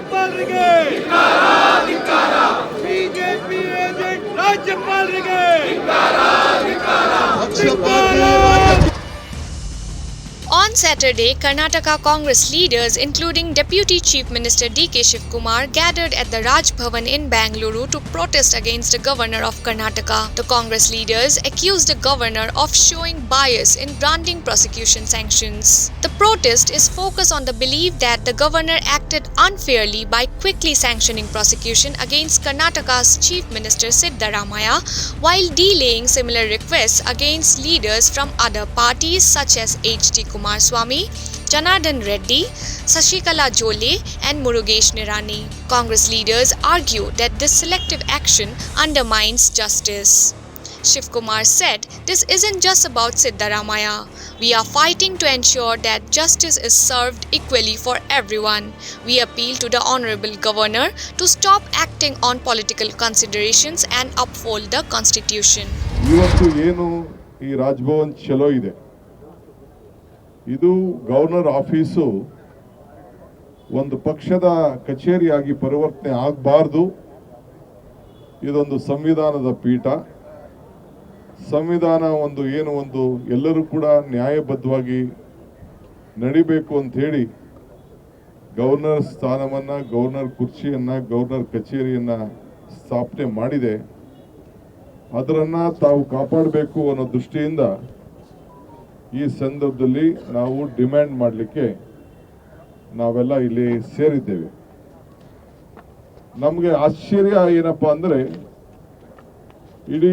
ರಾಜ್ಯಪಾಲರಿಗೆ BJP agent ರಾಜ್ಯಪಾಲರಿಗೆ On Saturday, Karnataka Congress leaders, including Deputy Chief Minister D.K. Shivkumar, gathered at the Raj Bhavan in Bangalore to protest against the Governor of Karnataka. The Congress leaders accused the Governor of showing bias in granting prosecution sanctions. The protest is focused on the belief that the Governor acted unfairly by quickly sanctioning prosecution against Karnataka's Chief Minister Siddaramaiah, while delaying similar requests against leaders from other parties such as H.D. Kumaraswamy, Janardhan Reddy, Sashikala Jole and Murugesh Nirani. Congress leaders argue that this selective action undermines justice. Shivkumar said, "This isn't just about Siddaramaiah. We are fighting to ensure that justice is served equally for everyone. We appeal to the Honorable Governor to stop acting on political considerations and uphold the Constitution." ಇವತ್ತು ಏನು ಈ ರಾಜಭವನ್ ಚಲೋ ಇದೆ, ಇದು governor office ಒಂದು ಪಕ್ಷದ ಕಚೇರಿಯಾಗಿ ಪರಿವರ್ತನೆ ಆಗಬಾರ್ದು. ಇದೊಂದು ಸಂವಿಧಾನದ ಪೀಠ. ಸಂವಿಧಾನ ಒಂದು ಎಲ್ಲರೂ ಕೂಡ ನ್ಯಾಯಬದ್ಧವಾಗಿ ನಡಿಬೇಕು ಅಂತ ಹೇಳಿ ಗವರ್ನರ್ ಸ್ಥಾನವನ್ನು, ಗವರ್ನರ್ ಕುರ್ಚಿಯನ್ನು, ಗವರ್ನರ್ ಕಚೇರಿಯನ್ನು ಸ್ಥಾಪನೆ ಮಾಡಿದೆ. ಅದರನ್ನು ತಾವು ಕಾಪಾಡಬೇಕು ಅನ್ನೋ ದೃಷ್ಟಿಯಿಂದ ಈ ಸಂದರ್ಭದಲ್ಲಿ ನಾವು ಡಿಮ್ಯಾಂಡ್ ಮಾಡಲಿಕ್ಕೆ ನಾವೆಲ್ಲ ಇಲ್ಲಿ ಸೇರಿದ್ದೇವೆ. ನಮಗೆ ಆಶ್ಚರ್ಯ ಏನಪ್ಪಾ ಅಂದರೆ, ಇಡೀ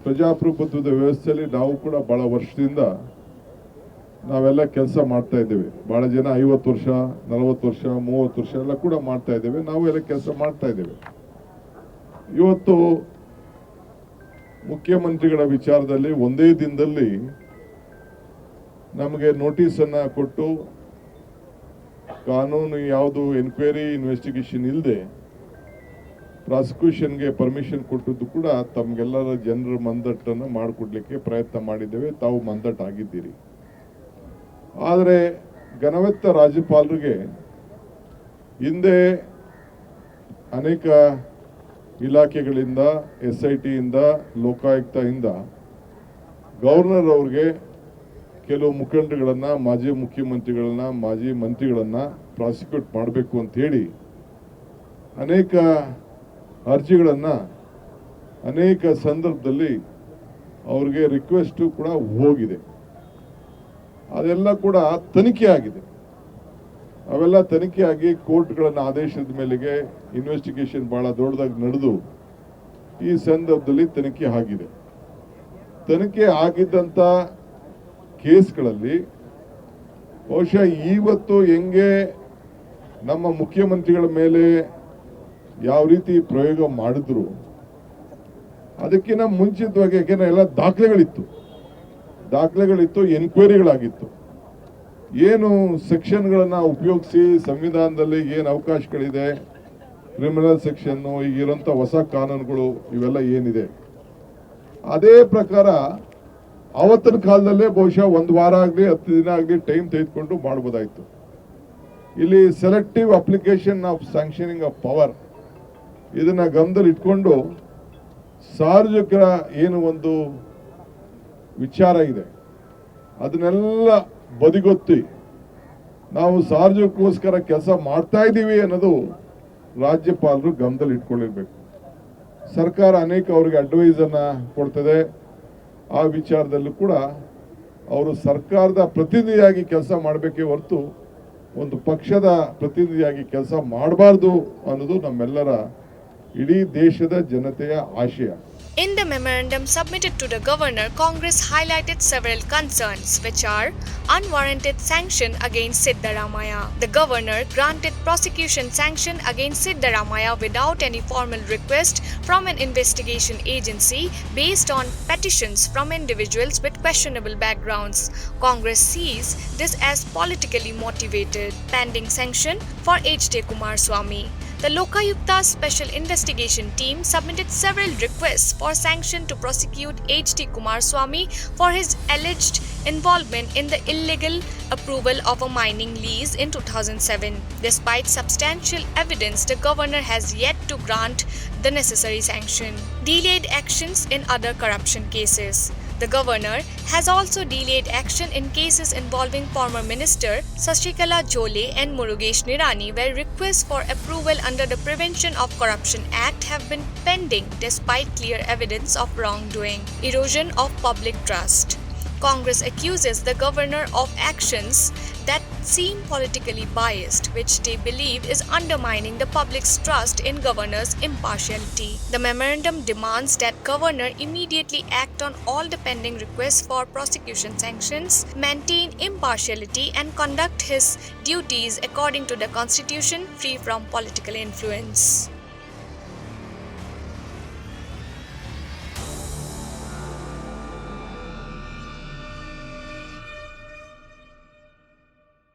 ಪ್ರಜಾಪ್ರಭುತ್ವದ ವ್ಯವಸ್ಥೆಯಲ್ಲಿ ನಾವು ಕೂಡ ಬಹಳ ವರ್ಷದಿಂದ ನಾವೆಲ್ಲ ಕೆಲಸ ಮಾಡ್ತಾ ಇದ್ದೇವೆ. ಬಹಳ ಜನ 50 ವರ್ಷ, 40 ವರ್ಷ, 30 ವರ್ಷ ಎಲ್ಲ ಕೂಡ ಮಾಡ್ತಾ ಇದ್ದೇವೆ. ನಾವು ಎಲ್ಲ ಕೆಲಸ ಮಾಡ್ತಾ ಇದ್ದೇವೆ. ಇವತ್ತು ಮುಖ್ಯಮಂತ್ರಿಗಳ ವಿಚಾರದಲ್ಲಿ ಒಂದೇ ದಿನದಲ್ಲಿ ನಮಗೆ ನೋಟಿಸನ್ನು ಕೊಟ್ಟು ಕಾನೂನು ಯಾವುದು ಎನ್ಕ್ವೈರಿ ಇನ್ವೆಸ್ಟಿಗೇಷನ್ ಇಲ್ಲದೆ ಪ್ರಾಸಿಕ್ಯೂಷನ್ಗೆ ಪರ್ಮಿಷನ್ ಕೊಟ್ಟದ್ದು ಕೂಡ ತಮಗೆಲ್ಲರ ಜನರ ಮಂದಟ್ಟನ್ನು ಮಾಡಿಕೊಡ್ಲಿಕ್ಕೆ ಪ್ರಯತ್ನ ಮಾಡಿದ್ದೇವೆ. ತಾವು ಮಂದಟ್ಟು ಆಗಿದ್ದೀರಿ. ಆದರೆ ಘನವೆತ್ತ ರಾಜ್ಯಪಾಲರಿಗೆ ಹಿಂದೆ ಅನೇಕ ಇಲಾಖೆಗಳಿಂದ, SITಯಿಂದ, ಲೋಕಾಯುಕ್ತದಿಂದ ಗವರ್ನರ್ ಅವ್ರಿಗೆ ಕೆಲವು ಮುಖಂಡಗಳನ್ನು, ಮಾಜಿ ಮುಖ್ಯಮಂತ್ರಿಗಳನ್ನ, ಮಾಜಿ ಮಂತ್ರಿಗಳನ್ನು ಪ್ರಾಸಿಕ್ಯೂಟ್ ಮಾಡಬೇಕು ಅಂತ ಹೇಳಿ ಅನೇಕ ಅರ್ಜಿಗಳನ್ನು ಅನೇಕ ಸಂದರ್ಭದಲ್ಲಿ ಅವ್ರಿಗೆ ರಿಕ್ವೆಸ್ಟು ಕೂಡ ಹೋಗಿದೆ. ಅದೆಲ್ಲ ಕೂಡ ತನಿಖೆ ಆಗಿದೆ. ಅವೆಲ್ಲ ತನಿಖೆಯಾಗಿ ಕೋರ್ಟ್ಗಳನ್ನು ಆದೇಶದ ಮೇಲೆಗೆ ಇನ್ವೆಸ್ಟಿಗೇಷನ್ ಬಹಳ ದೊಡ್ಡದಾಗಿ ನಡೆದು ಈ ಸಂದರ್ಭದಲ್ಲಿ ತನಿಖೆ ಆಗಿದೆ. ತನಿಖೆ ಆಗಿದ್ದಂಥ ಕೇಸ್ಗಳಲ್ಲಿ ಬಹುಶಃ ಇವತ್ತು ಹೆಂಗೆ ನಮ್ಮ ಮುಖ್ಯಮಂತ್ರಿಗಳ ಮೇಲೆ ಯಾವ ರೀತಿ ಪ್ರಯೋಗ ಮಾಡಿದ್ರು ಅದಕ್ಕಿಂತ ಮುಂಚಿತವಾಗಿ, ಯಾಕೆಂದ್ರೆ ಎಲ್ಲ ದಾಖಲೆಗಳಿತ್ತು, ಎನ್ಕ್ವೈರಿಗಳಾಗಿತ್ತು. ಏನು ಸೆಕ್ಷನ್ಗಳನ್ನು ಉಪಯೋಗಿಸಿ ಸಂವಿಧಾನದಲ್ಲಿ ಏನು ಅವಕಾಶಗಳಿದೆ, ಕ್ರಿಮಿನಲ್ ಸೆಕ್ಷನ್ನು, ಈಗಿರೋಂಥ ಹೊಸ ಕಾನೂನುಗಳು ಇವೆಲ್ಲ ಏನಿದೆ, ಅದೇ ಪ್ರಕಾರ ಆವತ್ತಿನ ಕಾಲದಲ್ಲೇ ಬಹುಶಃ 1 ವಾರ ಆಗಲಿ 10 ದಿನ ಆಗಲಿ ಟೈಮ್ ತೆಗೆದುಕೊಂಡು ಮಾಡ್ಬೋದಾಯ್ತು. ಇಲ್ಲಿ selective application of sanctioning of power ಇದನ್ನ ಗಮನದಲ್ಲಿ ಇಟ್ಕೊಂಡು ಸಾರ್ವಜನಿಕರ ಏನು ಒಂದು ವಿಚಾರ ಇದೆ ಅದನ್ನೆಲ್ಲ ಬದಿಗೊತ್ತಿ ನಾವು ಸಾರ್ವಜನಿಕಗೋಸ್ಕರ ಕೆಲಸ ಮಾಡ್ತಾ ಇದ್ದೀವಿ ಅನ್ನೋದು ರಾಜ್ಯಪಾಲರು ಗಮನದಲ್ಲಿ ಇಟ್ಕೊಂಡಿರ್ಬೇಕು. ಸರ್ಕಾರ ಅನೇಕ ಅವರಿಗೆ ಅಡ್ವೈಸ್ ಅನ್ನ ಕೊಡ್ತದೆ. ಆ ವಿಚಾರದಲ್ಲೂ ಕೂಡ ಅವರು ಸರ್ಕಾರದ ಪ್ರತಿನಿಧಿಯಾಗಿ ಕೆಲಸ ಮಾಡಬೇಕೇ ಹೊರತು ಒಂದು ಪಕ್ಷದ ಪ್ರತಿನಿಧಿಯಾಗಿ ಕೆಲಸ ಮಾಡಬಾರ್ದು ಅನ್ನೋದು ನಮ್ಮೆಲ್ಲರ ಇಡೀ ದೇಶದ ಜನತೆಯ ಆಶಯ. In the memorandum submitted to the Governor, Congress highlighted several concerns, which are unwarranted sanction against Siddaramaiah. The Governor granted prosecution sanction against Siddaramaiah without any formal request from an investigation agency based on petitions from individuals with questionable backgrounds. Congress sees this as politically motivated. Pending sanction for H.D. Kumaraswamy. The Lokayukta Special Investigation Team submitted several requests for sanction to prosecute H.D. Kumaraswamy for his alleged involvement in the illegal approval of a mining lease in 2007. Despite substantial evidence, the governor has yet to grant the necessary sanction. Delayed actions in other corruption cases. The governor has also delayed action in cases involving former minister Sashikala Jole and Murugesh Nirani, where requests for approval under the Prevention of Corruption Act have been pending despite clear evidence of wrongdoing. Erosion of public trust. Congress accuses the governor of actions that seem politically biased, which they believe is undermining the public's trust in governor's impartiality. The memorandum demands that governor immediately act on all the pending requests for prosecution sanctions, maintain impartiality, and conduct his duties according to the constitution, free from political influence.